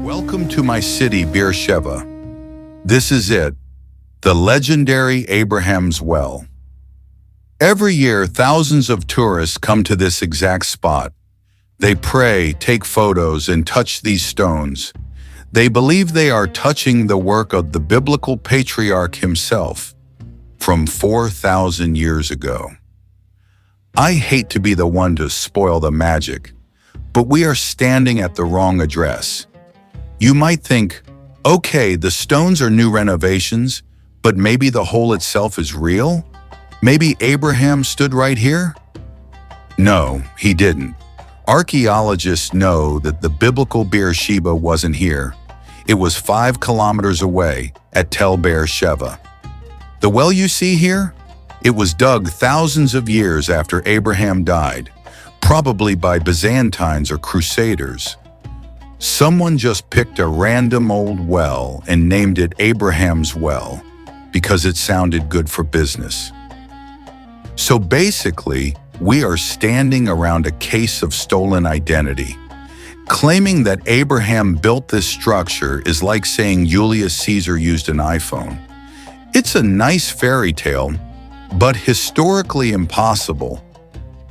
Welcome to my city, Beersheba. This is it, the legendary Abraham's Well. Every year, thousands of tourists come to this exact spot. They pray, take photos, and touch these stones. They believe they are touching the work of the biblical patriarch himself from 4,000 years ago. I hate to be the one to spoil the magic, but we are standing at the wrong address. You might think, okay, the stones are new renovations, but maybe the hole itself is real? Maybe Abraham stood right here? No, he didn't. Archaeologists know that the biblical Beersheba wasn't here. It was 5 kilometers away at Tel Beersheba. The well you see here? It was dug thousands of years after Abraham died, probably by Byzantines or Crusaders. Someone just picked a random old well and named it Abraham's Well because it sounded good for business. So basically, we are standing around a case of stolen identity. Claiming that Abraham built this structure is like saying Julius Caesar used an iPhone. It's a nice fairy tale, but historically impossible.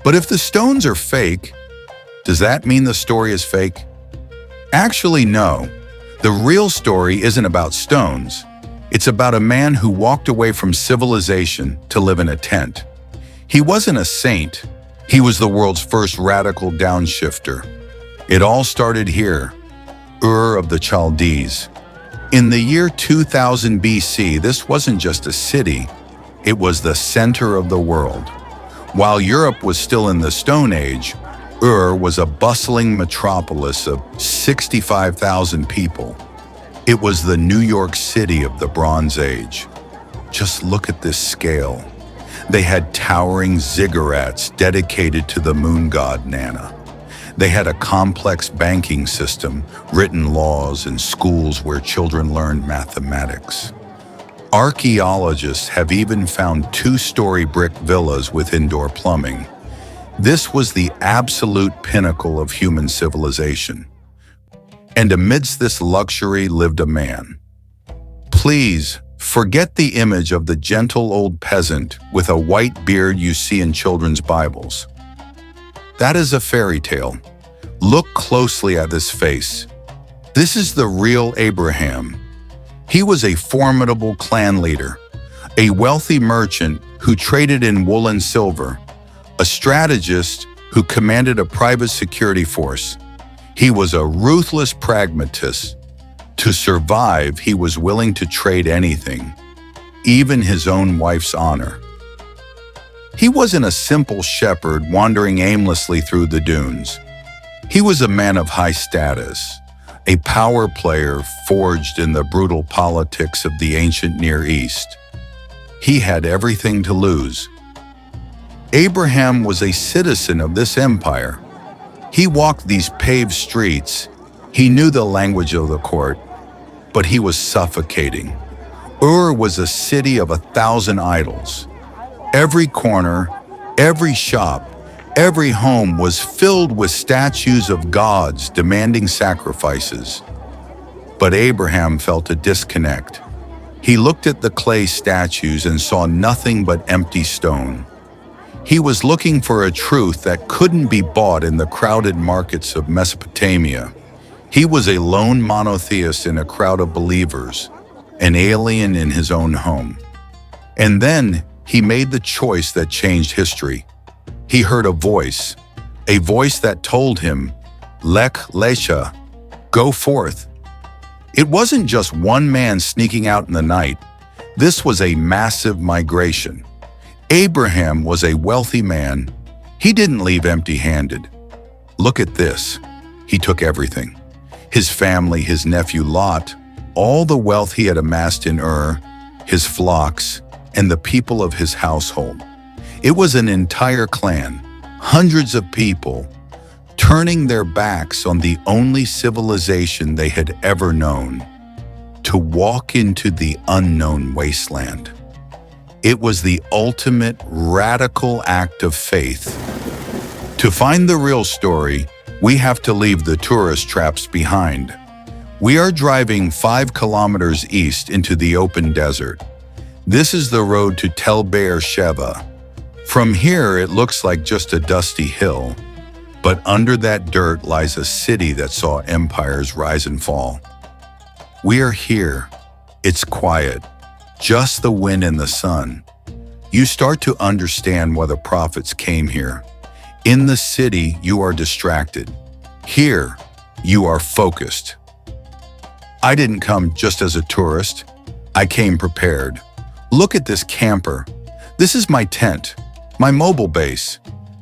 But if the stones are fake, does that mean the story is fake? Actually, no. The real story isn't about stones. It's about a man who walked away from civilization to live in a tent. He wasn't a saint. He was the world's first radical downshifter. It all started here, Ur of the Chaldees. In the year 2000 BC, this wasn't just a city. It was the center of the world. While Europe was still in the Stone Age, Ur was a bustling metropolis of 65,000 people. It was the New York City of the Bronze Age. Just look at this scale. They had towering ziggurats dedicated to the moon god Nana. They had a complex banking system, written laws, and schools where children learned mathematics. Archaeologists have even found 2-story brick villas with indoor plumbing. This was the absolute pinnacle of human civilization. And amidst this luxury lived a man. Please, forget the image of the gentle old peasant with a white beard you see in children's Bibles. That is a fairy tale. Look closely at this face. This is the real Abraham. He was a formidable clan leader, a wealthy merchant who traded in wool and silver, a strategist who commanded a private security force. He was a ruthless pragmatist. To survive, he was willing to trade anything, even his own wife's honor. He wasn't a simple shepherd wandering aimlessly through the dunes. He was a man of high status, a power player forged in the brutal politics of the ancient Near East. He had everything to lose. Abraham was a citizen of this empire. He walked these paved streets. He knew the language of the court, but he was suffocating. Ur was a city of 1,000 idols. Every corner, every shop, every home was filled with statues of gods demanding sacrifices. But Abraham felt a disconnect. He looked at the clay statues and saw nothing but empty stone. He was looking for a truth that couldn't be bought in the crowded markets of Mesopotamia. He was a lone monotheist in a crowd of believers, an alien in his own home. And then he made the choice that changed history. He heard a voice that told him, Lech Lecha, go forth. It wasn't just one man sneaking out in the night. This was a massive migration. Abraham was a wealthy man. He didn't leave empty-handed. Look at this. He took everything. His family, his nephew Lot, all the wealth he had amassed in Ur, his flocks, and the people of his household. It was an entire clan, hundreds of people, turning their backs on the only civilization they had ever known, to walk into the unknown wasteland. It was the ultimate radical act of faith. To find the real story, we have to leave the tourist traps behind. We are driving 5 kilometers east into the open desert. This is the road to Tel Beer-Sheva. From here, it looks like just a dusty hill, but under that dirt lies a city that saw empires rise and fall. We are here. It's quiet, just the wind and the sun. You start to understand why the prophets came here. In the city, you are distracted. Here, you are focused. I didn't come just as a tourist. I came prepared. Look at this camper. This is my tent, my mobile base.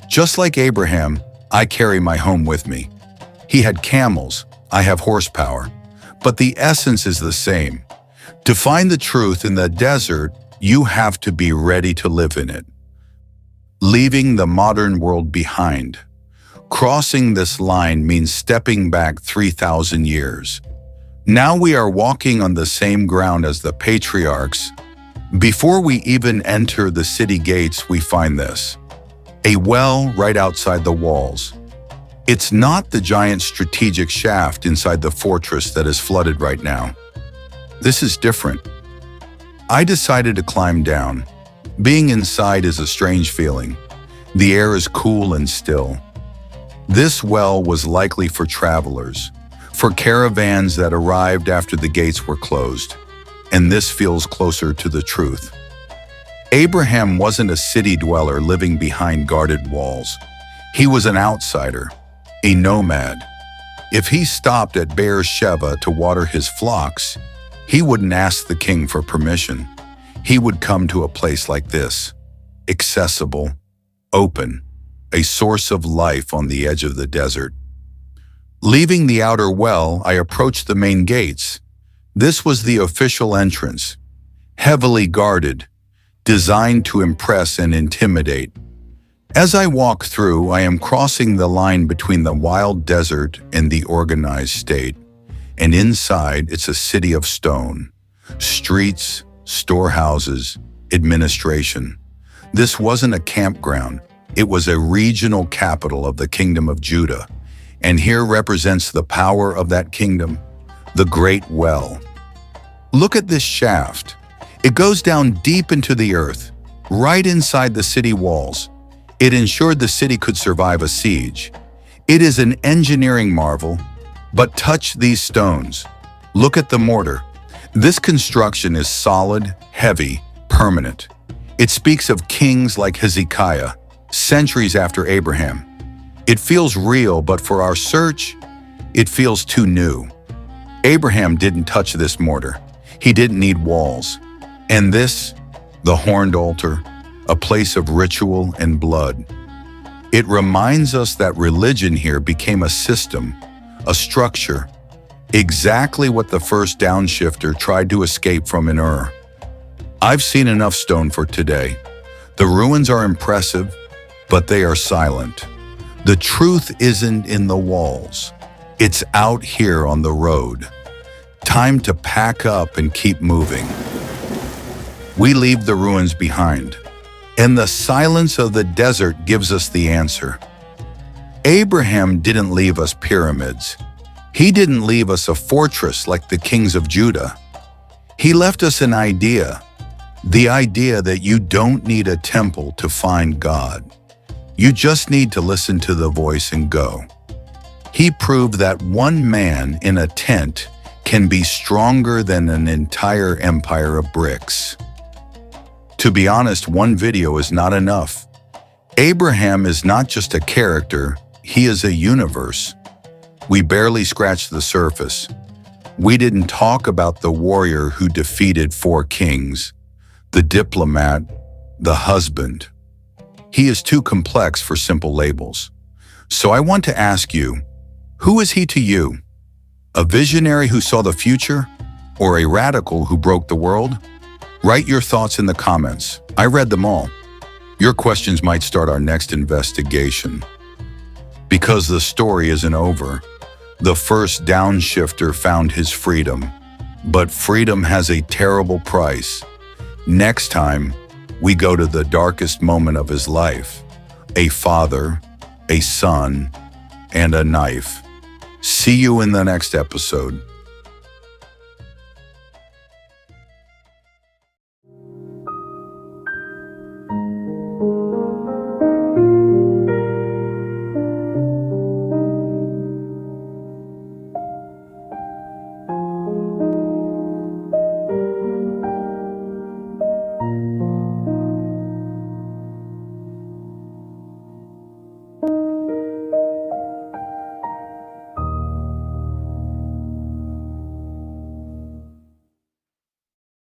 Just like Abraham, I carry my home with me. He had camels, I have horsepower. But the essence is the same. To find the truth in the desert, you have to be ready to live in it. Leaving the modern world behind. Crossing this line means stepping back 3,000 years. Now we are walking on the same ground as the patriarchs. Before we even enter the city gates, we find this. A well right outside the walls. It's not the giant strategic shaft inside the fortress that is flooded right now. This is different. I decided to climb down. Being inside is a strange feeling. The air is cool and still. This well was likely for travelers, for caravans that arrived after the gates were closed. And this feels closer to the truth. Abraham wasn't a city dweller living behind guarded walls. He was an outsider, a nomad. If he stopped at Beer-Sheva to water his flocks, he wouldn't ask the king for permission. He would come to a place like this, accessible, open, a source of life on the edge of the desert. Leaving the outer well, I approached the main gates. This was the official entrance, heavily guarded, designed to impress and intimidate. As I walk through, I am crossing the line between the wild desert and the organized state. And inside, it's a city of stone. Streets, storehouses, administration. This wasn't a campground. It was a regional capital of the Kingdom of Judah. And here represents the power of that kingdom, the Great Well. Look at this shaft. It goes down deep into the earth, right inside the city walls. It ensured the city could survive a siege. It is an engineering marvel, but touch these stones. Look at the mortar. This construction is solid, heavy, permanent. It speaks of kings like Hezekiah, centuries after Abraham. It feels real, but for our search, it feels too new. Abraham didn't touch this mortar. He didn't need walls. And this, the horned altar, a place of ritual and blood. It reminds us that religion here became a system, a structure, exactly what the first downshifter tried to escape from in Ur. I've seen enough stone for today. The ruins are impressive, but they are silent. The truth isn't in the walls. It's out here on the road. Time to pack up and keep moving. We leave the ruins behind, and the silence of the desert gives us the answer. Abraham didn't leave us pyramids. He didn't leave us a fortress like the kings of Judah. He left us an idea, the idea that you don't need a temple to find God. You just need to listen to the voice and go. He proved that one man in a tent can be stronger than an entire empire of bricks. To be honest, one video is not enough. Abraham is not just a character, he is a universe. We barely scratched the surface. We didn't talk about the warrior who defeated 4 kings, the diplomat, the husband. He is too complex for simple labels. So I want to ask you, who is he to you? A visionary who saw the future, or a radical who broke the world? Write your thoughts in the comments. I read them all. Your questions might start our next investigation. Because the story isn't over. The first downshifter found his freedom, but freedom has a terrible price. Next time, we go to the darkest moment of his life, a father, a son, and a knife. See you in the next episode.